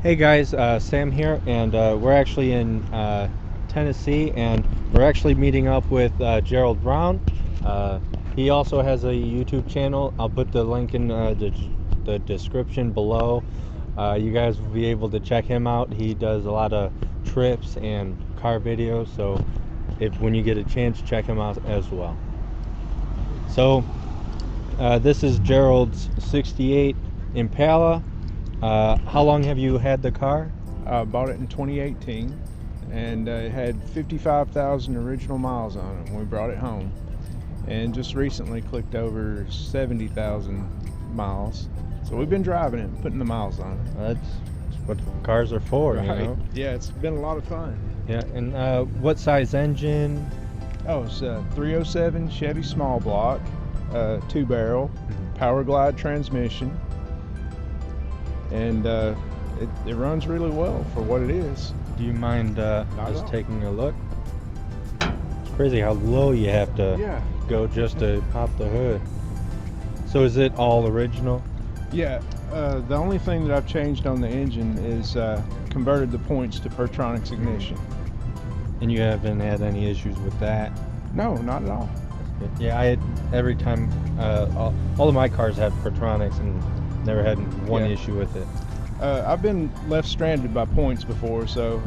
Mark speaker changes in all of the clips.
Speaker 1: Hey guys, Sam here, and we're actually in Tennessee, and we're actually meeting up with Gerald Brown. He also has a YouTube channel. I'll put the link in the description below. You guys will be able to check him out. He does a lot of trips and car videos, so when you get a chance, check him out as well. So this is Gerald's 68 Impala. How long have you had the car?
Speaker 2: I bought it in 2018, and it had 55,000 original miles on it when we brought it home, and just recently clicked over 70,000 miles. So we've been driving it and putting the miles on it.
Speaker 1: That's what cars are for,
Speaker 2: Right.
Speaker 1: you know?
Speaker 2: Yeah, it's been a lot of fun.
Speaker 1: Yeah, and what size engine?
Speaker 2: Oh, it's a 307 Chevy small block, 2-barrel, power glide transmission, and it runs really well for what it is.
Speaker 1: Do you mind
Speaker 2: at
Speaker 1: just
Speaker 2: all.
Speaker 1: taking a look? It's crazy how low you have to
Speaker 2: Yeah.
Speaker 1: go just to pop the hood. So is it all original?
Speaker 2: Yeah, the only thing that I've changed on the engine is converted the points to Pertronix ignition.
Speaker 1: And you haven't had any issues with that?
Speaker 2: No, not at all.
Speaker 1: Yeah, I had every time, all of my cars have Pertronix and never had one
Speaker 2: Yeah.
Speaker 1: issue with it.
Speaker 2: I've been left stranded by points before, so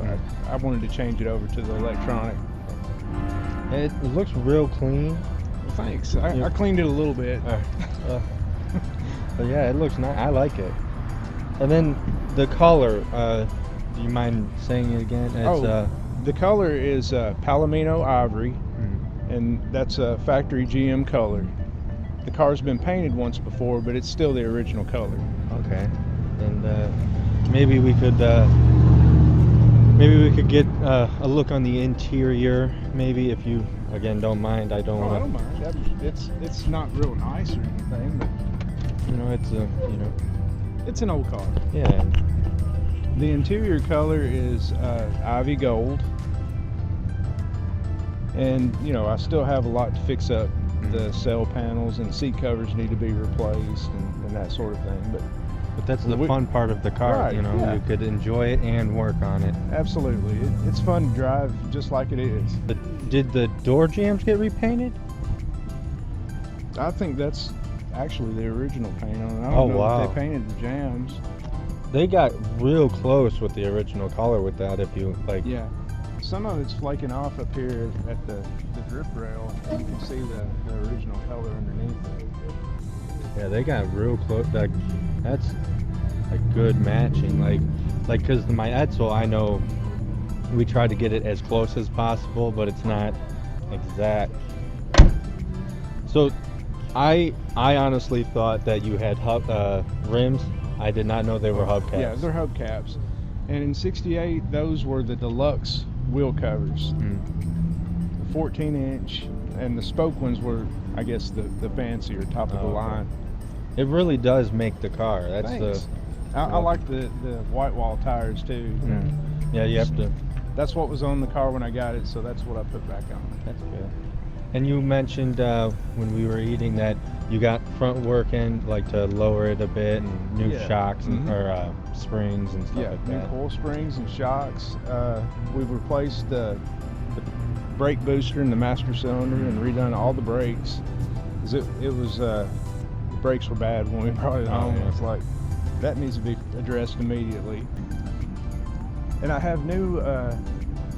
Speaker 2: I wanted to change it over to the electronic.
Speaker 1: It looks real clean.
Speaker 2: Well, thanks. I cleaned it a little bit.
Speaker 1: But yeah, it looks nice. I like it. And then the color, do you mind saying it again? It's,
Speaker 2: The color is Palomino Ivory,
Speaker 1: mhm.
Speaker 2: and that's a factory GM color. The car's been painted once before, but it's still the original color.
Speaker 1: Okay. And maybe we could get a look on the interior, maybe, if you again don't mind. I don't
Speaker 2: Oh, I
Speaker 1: want
Speaker 2: don't mind. It's not real nice or anything, but
Speaker 1: to, it's a,
Speaker 2: it's an old car.
Speaker 1: yeah.
Speaker 2: The interior color is ivy gold, and I still have a lot to fix up. The cell panels and seat covers need to be replaced and that sort of thing.
Speaker 1: But that's the fun part of the car,
Speaker 2: Right, yeah.
Speaker 1: You could enjoy it and work on it.
Speaker 2: Absolutely, it's fun to drive just like it is.
Speaker 1: Did the door jambs get repainted?
Speaker 2: I think that's actually the original paint on it. I
Speaker 1: Oh,
Speaker 2: don't know
Speaker 1: wow.
Speaker 2: if they painted the jams.
Speaker 1: They got real close with the original color with that, if you like.
Speaker 2: Yeah, some of it's flaking off up here at the drip rail, and you can see the original color underneath it.
Speaker 1: Yeah, they got real close. That's a good matching. Like, cause my Edsel, I know we try to get it as close as possible, but it's not exact. So, I honestly thought that you had rims. I did not know they were hubcaps.
Speaker 2: Yeah, they're hubcaps. And in 68, those were the deluxe wheel covers. 14-inch, and the spoke ones were, I guess, the fancier top of the line.
Speaker 1: It really does make the car. That's
Speaker 2: Thanks. I like the white wall tires too.
Speaker 1: Yeah, you have to.
Speaker 2: That's what was on the car when I got it, so that's what I put back on.
Speaker 1: That's good. And you mentioned when we were eating that you got front work end, like to lower it a bit, and new shocks or springs and stuff like
Speaker 2: new
Speaker 1: that.
Speaker 2: coil springs and shocks. We've replaced the brake booster and the master cylinder and redone all the brakes. 'Cause it was the brakes were bad when we brought it home.
Speaker 1: Yeah.
Speaker 2: It's like that needs to be addressed immediately. And I have new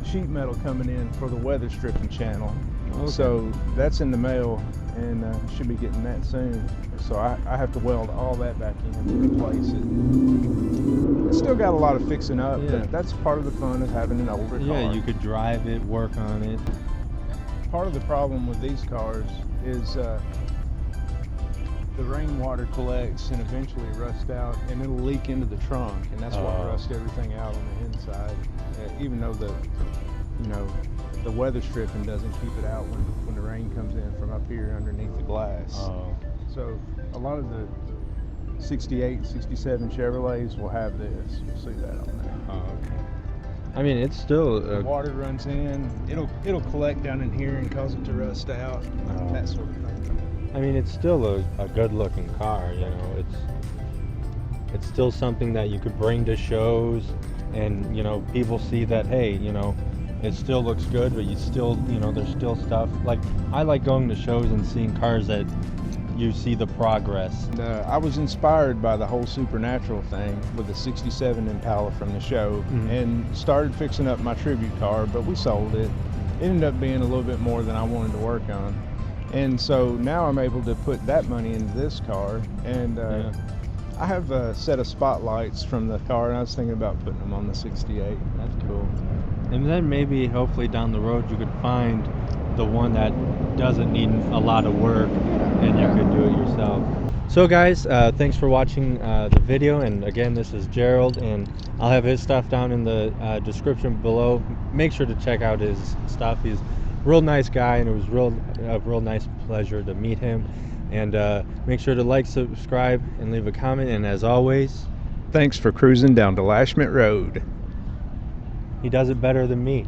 Speaker 2: sheet metal coming in for the weather stripping channel.
Speaker 1: Okay.
Speaker 2: So that's in the mail, and should be getting that soon. So I have to weld all that back in and replace it. It's still got a lot of fixing up,
Speaker 1: Yeah.
Speaker 2: but that's part of the fun of having an older car.
Speaker 1: Yeah, you could drive it, work on it.
Speaker 2: Part of the problem with these cars is the rainwater collects and eventually rusts out, and it'll leak into the trunk, and that's what rusts everything out on the inside. Even though the weather stripping doesn't keep it out when the rain comes in from up here underneath the glass. So a lot of the 68, 67 Chevrolets will have this. You'll see that on there.
Speaker 1: Okay. I mean, it's still
Speaker 2: The water runs in, it'll collect down in here and cause it to rust out, that sort of thing.
Speaker 1: I mean, it's still a good looking car, It's it's still something that you could bring to shows, and you know, people see that, hey, you know, it still looks good, but you still, you know, there's still stuff. Like, I like going to shows and seeing cars that you see the progress.
Speaker 2: I was inspired by the whole supernatural thing with the 67 Impala from the show, and started fixing up my tribute car, but we sold it. It ended up being a little bit more than I wanted to work on. And so now I'm able to put that money into this car, and I have a set of spotlights from the car, and I was thinking about putting them on the 68.
Speaker 1: That's cool. And then maybe, hopefully down the road, you could find the one that doesn't need a lot of work, and you could do it yourself. So guys, thanks for watching the video, and again, this is Gerald, and I'll have his stuff down in the description below. Make sure to check out his stuff. He's a real nice guy, and it was a real nice pleasure to meet him. And make sure to like, subscribe, and leave a comment, and as always,
Speaker 2: thanks for cruising down to Lashment Road.
Speaker 1: he does it better than me.